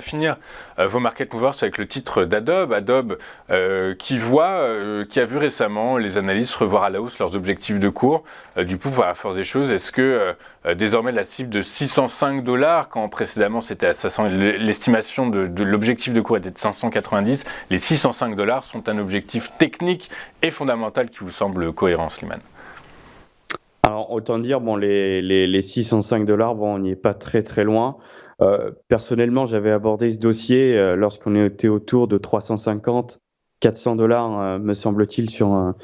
finir vos market movers avec le titre d'Adobe. Adobe qui a vu récemment les analystes revoir à la hausse leurs objectifs de cours. Du coup, par la force des choses, est-ce que désormais la cible de $605, quand précédemment c'était à 500, l'estimation de l'objectif de cours était de 590, les $605 sont un objectif technique et fondamental qui vous semble cohérent, Slimane? Alors, autant dire, bon, les $605, bon, on n'y est pas très très loin. Personnellement, j'avais abordé ce dossier lorsqu'on était autour de 350, $400, me semble-t-il, sur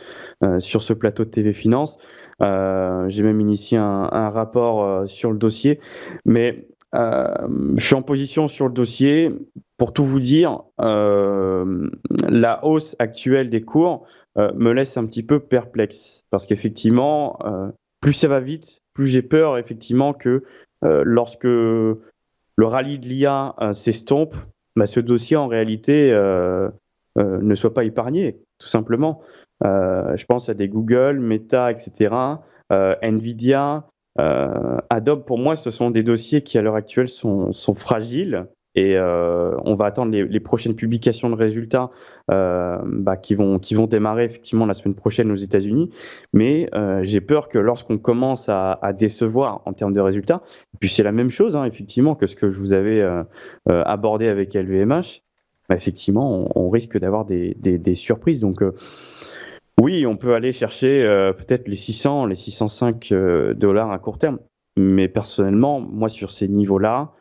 ce plateau de TV Finance. J'ai même initié un rapport sur le dossier. Mais je suis en position sur le dossier. Pour tout vous dire, la hausse actuelle des cours me laisse un petit peu perplexe. Parce qu'effectivement, plus ça va vite, plus j'ai peur effectivement que lorsque le rallye de l'IA s'estompe, bah, ce dossier en réalité ne soit pas épargné, tout simplement. Je pense à des Google, Meta, etc., Nvidia, Adobe. Pour moi, ce sont des dossiers qui à l'heure actuelle sont fragiles. Et on va attendre les prochaines publications de résultats qui vont démarrer effectivement la semaine prochaine aux États-Unis. Mais j'ai peur que lorsqu'on commence à décevoir en termes de résultats, et puis c'est la même chose effectivement que ce que je vous avais abordé avec LVMH, bah, effectivement on risque d'avoir des surprises. Donc oui, on peut aller chercher peut-être les 600, les $605 à court terme. Mais personnellement, moi sur ces niveaux-là,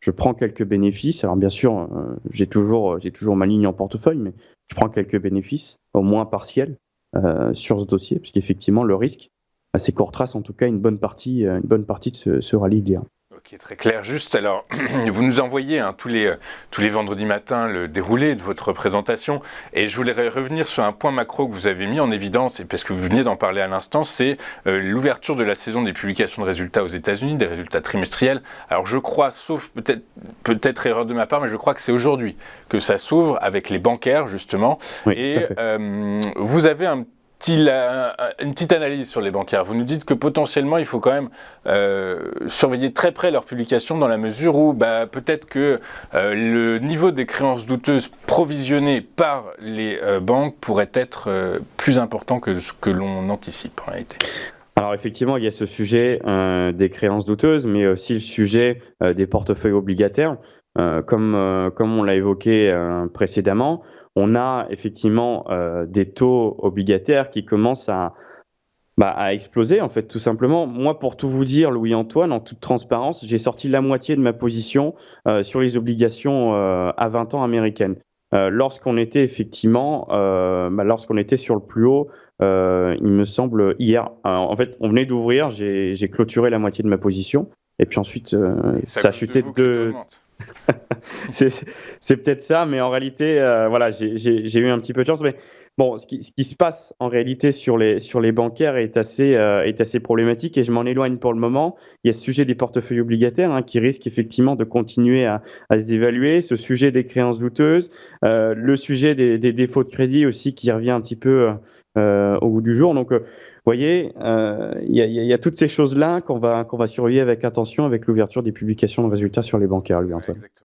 je prends quelques bénéfices. Alors bien sûr, j'ai toujours ma ligne en portefeuille, mais je prends quelques bénéfices, au moins partiels, sur ce dossier, parce qu'effectivement, le risque, c'est qu'on retrace en tout cas une bonne partie de ce rallye d'hier. Ok, très clair. Juste, alors, vous nous envoyez tous les vendredis matins le déroulé de votre présentation, et je voulais revenir sur un point macro que vous avez mis en évidence, et parce que vous venez d'en parler à l'instant, c'est l'ouverture de la saison des publications de résultats aux États-Unis, des résultats trimestriels. Alors je crois, sauf peut-être erreur de ma part, mais je crois que c'est aujourd'hui que ça s'ouvre avec les bancaires, justement, Oui, et tout à fait. vous avez une petite analyse sur les bancaires. Vous nous dites que potentiellement, il faut quand même surveiller très près leurs publications dans la mesure où peut-être que le niveau des créances douteuses provisionnées par les banques pourrait être plus important que ce que l'on anticipe en réalité. Alors effectivement, il y a ce sujet des créances douteuses, mais aussi le sujet des portefeuilles obligataires. Comme on l'a évoqué précédemment, on a effectivement des taux obligataires qui commencent à exploser, en fait, tout simplement. Moi, pour tout vous dire, Louis-Antoine, en toute transparence, j'ai sorti la moitié de ma position sur les obligations à 20 ans américaines. Lorsqu'on était effectivement, lorsqu'on était sur le plus haut, il me semble hier. En fait, on venait d'ouvrir, j'ai clôturé la moitié de ma position, et puis ensuite, ça a chuté de. C'est peut-être ça, mais en réalité, voilà, j'ai eu un petit peu de chance. Mais bon, ce qui se passe en réalité sur les bancaires est assez problématique, et je m'en éloigne pour le moment. Il y a ce sujet des portefeuilles obligataires qui risque effectivement de continuer à se dévaluer, ce sujet des créances douteuses, le sujet des défauts de crédit aussi qui revient un petit peu au bout du jour. Donc, vous voyez, il y a toutes ces choses-là qu'on va surveiller avec attention avec l'ouverture des publications de résultats sur les bancaires, lui, Antoine. Ouais,